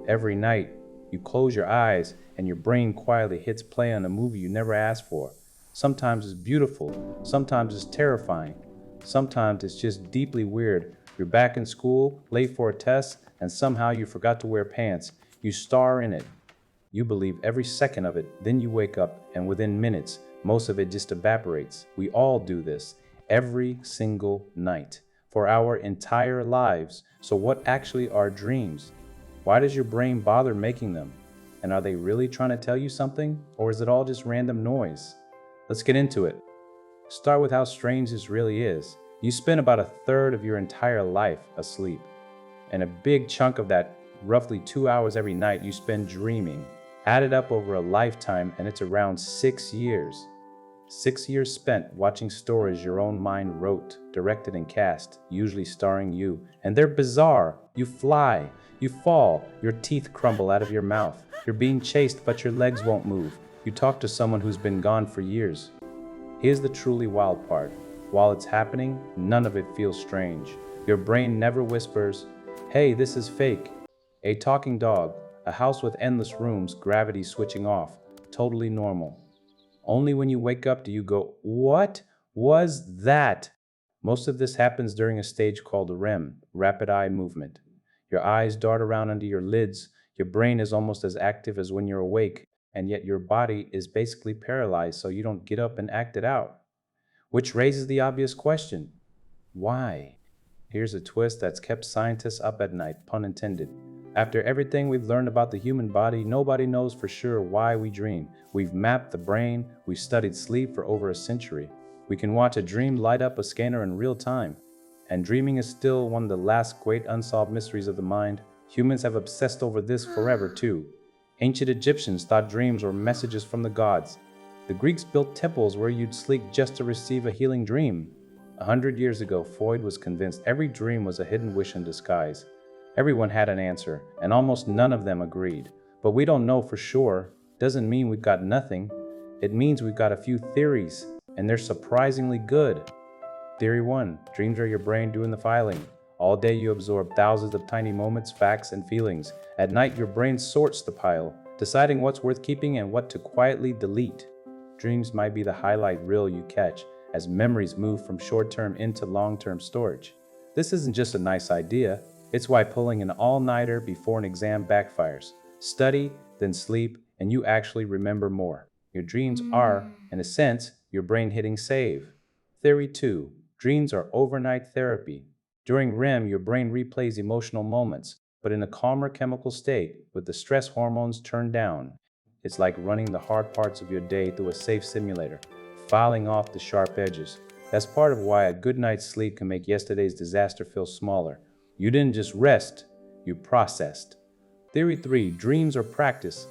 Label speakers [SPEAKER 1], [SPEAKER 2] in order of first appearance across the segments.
[SPEAKER 1] Every night, you close your eyes and your brain quietly hits play on a movie you never asked for. Sometimes it's beautiful, sometimes it's terrifying, sometimes it's just deeply weird. You're back in school, late for a test, and somehow you forgot to wear pants. You star in it. You believe every second of it, then you wake up, and within minutes, most of it just evaporates. We all do this, every single night, for our entire lives. So what actually are dreams? Why does your brain bother making them? And are they really trying to tell you something? Or is it all just random noise? Let's get into it. Start with how strange this really is. You spend about a third of your entire life asleep, and a big chunk of that, roughly 2 hours every night, you spend dreaming. Add it up over a lifetime, and it's around 6 years. 6 years spent watching stories your own mind wrote, directed, and cast, usually starring you. And they're bizarre. You fly, you fall, your teeth crumble out of your mouth. You're being chased, but your legs won't move. You talk to someone who's been gone for years. Here's the truly wild part. While it's happening, none of it feels strange. Your brain never whispers, "Hey, this is fake." A talking dog, a house with endless rooms, gravity switching off, totally normal. Only when you wake up do you go, "What was that?" Most of this happens during a stage called REM, rapid eye movement. Your eyes dart around under your lids, your brain is almost as active as when you're awake, and yet your body is basically paralyzed so you don't get up and act it out. Which raises the obvious question, why? Here's a twist that's kept scientists up at night, pun intended. After everything we've learned about the human body, nobody knows for sure why we dream. We've mapped the brain, we've studied sleep for over a century. We can watch a dream light up a scanner in real time. And dreaming is still one of the last great unsolved mysteries of the mind. Humans have obsessed over this forever too. Ancient Egyptians thought dreams were messages from the gods. The Greeks built temples where you'd sleep just to receive a healing dream. 100 years ago, Freud was convinced every dream was a hidden wish in disguise. Everyone had an answer, and almost none of them agreed. But we don't know for sure. Doesn't mean we've got nothing. It means we've got a few theories, and they're surprisingly good. Theory 1, dreams are your brain doing the filing. All day you absorb thousands of tiny moments, facts, and feelings. At night, your brain sorts the pile, deciding what's worth keeping and what to quietly delete. Dreams might be the highlight reel you catch as memories move from short-term into long-term storage. This isn't just a nice idea. It's why pulling an all-nighter before an exam backfires. Study, then sleep, and you actually remember more. Your dreams are, in a sense, your brain hitting save. Theory 2, dreams are overnight therapy. During REM, your brain replays emotional moments, but in a calmer chemical state, with the stress hormones turned down. It's like running the hard parts of your day through a safe simulator, filing off the sharp edges. That's part of why a good night's sleep can make yesterday's disaster feel smaller. You didn't just rest, you processed. Theory 3, dreams are practice.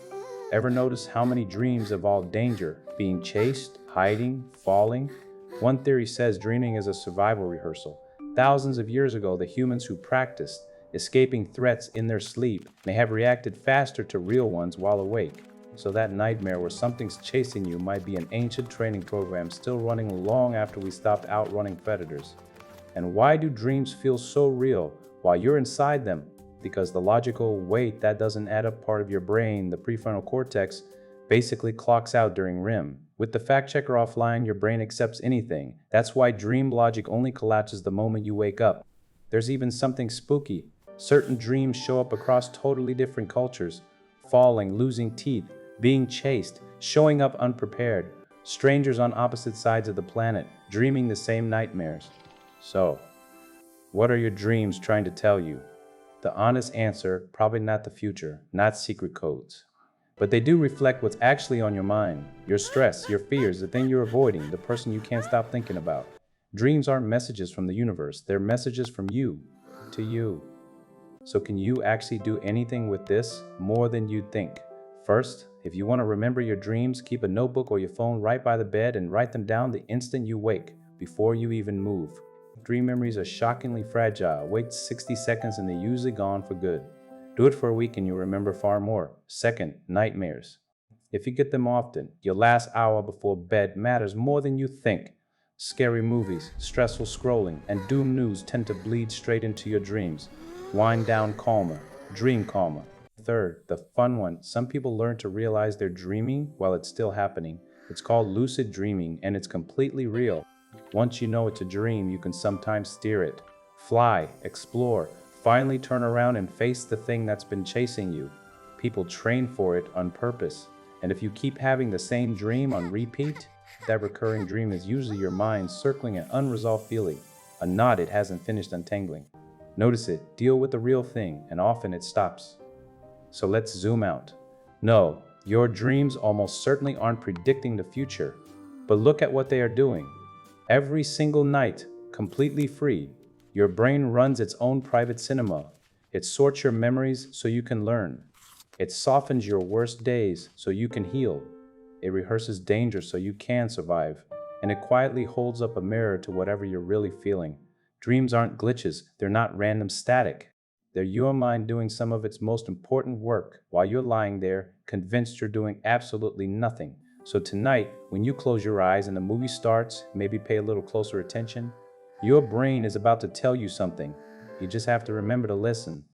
[SPEAKER 1] Ever notice how many dreams involve danger, being chased, hiding, falling? One theory says dreaming is a survival rehearsal. Thousands of years ago, the humans who practiced escaping threats in their sleep may have reacted faster to real ones while awake. So that nightmare where something's chasing you might be an ancient training program still running long after we stopped outrunning predators. And why do dreams feel so real while you're inside them? Because the logical, wait, that doesn't add up part of your brain, the prefrontal cortex, basically clocks out during REM. With the fact checker offline, your brain accepts anything. That's why dream logic only collapses the moment you wake up. There's even something spooky. Certain dreams show up across totally different cultures. Falling, losing teeth, being chased, showing up unprepared. Strangers on opposite sides of the planet, dreaming the same nightmares. So, what are your dreams trying to tell you? The honest answer, probably not the future, not secret codes. But they do reflect what's actually on your mind, your stress, your fears, the thing you're avoiding, the person you can't stop thinking about. Dreams aren't messages from the universe, they're messages from you to you. So can you actually do anything with this more than you think? First, if you want to remember your dreams, keep a notebook or your phone right by the bed and write them down the instant you wake, before you even move. Dream memories are shockingly fragile. Wait 60 seconds and they're usually gone for good. Do it for a week and you'll remember far more. Second, nightmares. If you get them often, your last hour before bed matters more than you think. Scary movies, stressful scrolling, and doom news tend to bleed straight into your dreams. Wind down calmer, dream calmer. third, the fun one. Some people learn to realize they're dreaming while it's still happening. It's called lucid dreaming, and it's completely real. Once you know it's a dream, you can sometimes steer it. Fly, explore, finally turn around and face the thing that's been chasing you. People train for it on purpose. And if you keep having the same dream on repeat, that recurring dream is usually your mind circling an unresolved feeling, a knot it hasn't finished untangling. Notice it, deal with the real thing, and often it stops. So let's zoom out. No, your dreams almost certainly aren't predicting the future, but look at what they are doing. Every single night, completely free, your brain runs its own private cinema. It sorts your memories so you can learn. It softens your worst days so you can heal. It rehearses danger so you can survive. And it quietly holds up a mirror to whatever you're really feeling. Dreams aren't glitches, they're not random static. They're your mind doing some of its most important work while you're lying there, convinced you're doing absolutely nothing. So tonight, when you close your eyes and the movie starts, maybe pay a little closer attention. Your brain is about to tell you something. You just have to remember to listen.